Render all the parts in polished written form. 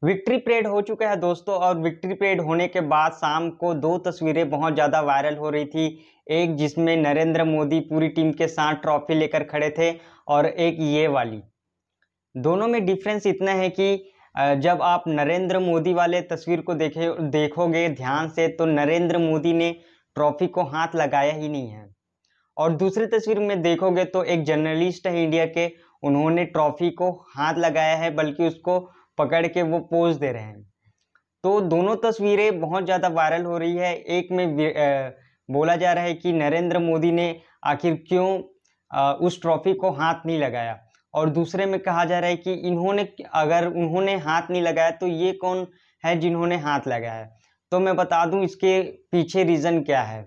Victory parade हो चुका है दोस्तों, और विक्ट्री परेड होने के बाद शाम को दो तस्वीरें बहुत ज़्यादा वायरल हो रही थी। एक जिसमें नरेंद्र मोदी पूरी टीम के साथ ट्रॉफी लेकर खड़े थे, और एक ये वाली। दोनों में डिफरेंस इतना है कि जब आप नरेंद्र मोदी वाले तस्वीर को देखोगे ध्यान से, तो नरेंद्र मोदी ने ट्रॉफी को हाथ लगाया ही नहीं है। और दूसरी तस्वीर में देखोगे तो एक जर्नलिस्ट है इंडिया के, उन्होंने ट्रॉफी को हाथ लगाया है, बल्कि उसको पकड़ के वो पोज दे रहे हैं। तो दोनों तस्वीरें बहुत ज़्यादा वायरल हो रही है। एक में बोला जा रहा है कि नरेंद्र मोदी ने आखिर क्यों उस ट्रॉफी को हाथ नहीं लगाया, और दूसरे में कहा जा रहा है कि अगर उन्होंने हाथ नहीं लगाया तो ये कौन है जिन्होंने हाथ लगाया। तो मैं बता दूं इसके पीछे रीज़न क्या है।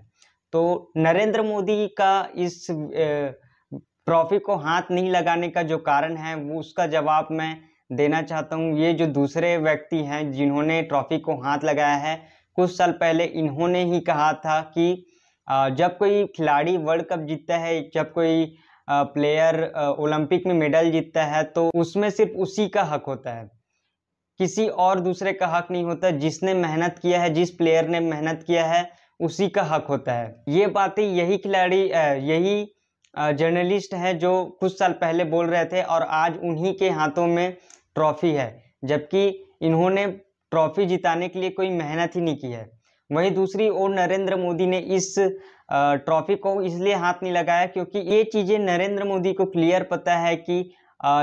तो नरेंद्र मोदी का इस ट्रॉफी को हाथ नहीं लगाने का जो कारण है, वो उसका जवाब मैं देना चाहता हूँ। ये जो दूसरे व्यक्ति हैं जिन्होंने ट्रॉफी को हाथ लगाया है, कुछ साल पहले इन्होंने ही कहा था कि जब कोई खिलाड़ी वर्ल्ड कप जीतता है, जब कोई प्लेयर ओलंपिक में मेडल जीतता है, तो उसमें सिर्फ उसी का हक होता है, किसी और दूसरे का हक नहीं होता। जिसने मेहनत किया है, जिस प्लेयर ने मेहनत किया है, उसी का हक होता है। ये बातें यही जर्नलिस्ट हैं जो कुछ साल पहले बोल रहे थे, और आज उन्हीं के हाथों में ट्रॉफी है, जबकि इन्होंने ट्रॉफी जिताने के लिए कोई मेहनत ही नहीं की है। वहीं दूसरी ओर नरेंद्र मोदी ने इस ट्रॉफी को इसलिए हाथ नहीं लगाया क्योंकि ये चीज़ें नरेंद्र मोदी को क्लियर पता है कि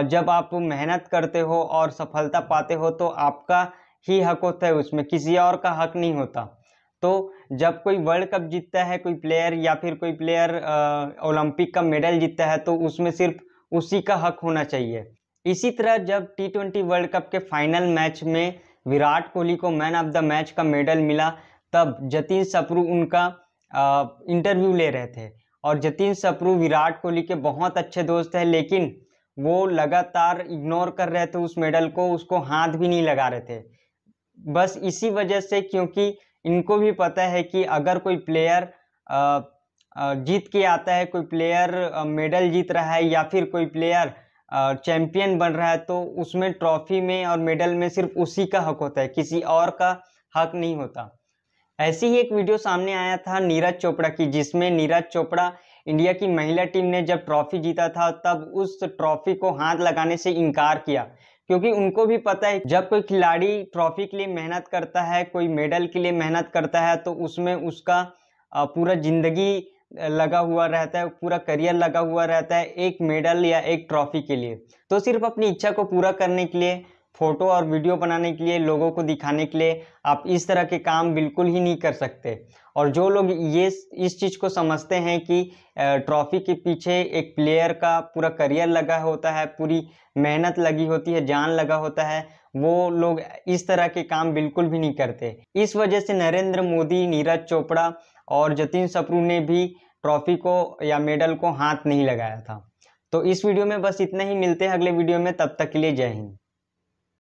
जब आप मेहनत करते हो और सफलता पाते हो तो आपका ही हक होता है, उसमें किसी और का हक नहीं होता। तो जब कोई वर्ल्ड कप जीतता है कोई प्लेयर, या फिर कोई प्लेयर ओलंपिक का मेडल जीतता है, तो उसमें सिर्फ उसी का हक होना चाहिए। इसी तरह जब T20 वर्ल्ड कप के फाइनल मैच में विराट कोहली को मैन ऑफ द मैच का मेडल मिला, तब जतिन सप्रू उनका इंटरव्यू ले रहे थे, और जतिन सप्रू विराट कोहली के बहुत अच्छे दोस्त हैं, लेकिन वो लगातार इग्नोर कर रहे थे उस मेडल को, उसको हाथ भी नहीं लगा रहे थे। बस इसी वजह से, क्योंकि इनको भी पता है कि अगर कोई प्लेयर जीत के आता है, कोई प्लेयर मेडल जीत रहा है, या फिर कोई प्लेयर चैंपियन बन रहा है, तो उसमें ट्रॉफी में और मेडल में सिर्फ उसी का हक होता है, किसी और का हक नहीं होता। ऐसी ही एक वीडियो सामने आया था नीरज चोपड़ा की, जिसमें नीरज चोपड़ा इंडिया की महिला टीम ने जब ट्रॉफी जीता था, तब उस ट्रॉफी को हाथ लगाने से इनकार किया, क्योंकि उनको भी पता है जब कोई खिलाड़ी ट्रॉफी के लिए मेहनत करता है, कोई मेडल के लिए मेहनत करता है, तो उसमें उसका पूरा जिंदगी लगा हुआ रहता है, पूरा करियर लगा हुआ रहता है एक मेडल या एक ट्रॉफी के लिए। तो सिर्फ अपनी इच्छा को पूरा करने के लिए, फोटो और वीडियो बनाने के लिए, लोगों को दिखाने के लिए आप इस तरह के काम बिल्कुल ही नहीं कर सकते। और जो लोग इस चीज़ को समझते हैं कि ट्रॉफी के पीछे एक प्लेयर का पूरा करियर लगा होता है, पूरी मेहनत लगी होती है, जान लगा होता है, वो लोग इस तरह के काम बिल्कुल भी नहीं करते। इस वजह से नरेंद्र मोदी, नीरज चोपड़ा और जतिन सप्रू ने भी ट्रॉफी को या मेडल को हाथ नहीं लगाया था। तो इस वीडियो में बस इतना ही, मिलते हैं अगले वीडियो में, तब तक के लिए जय हिंद।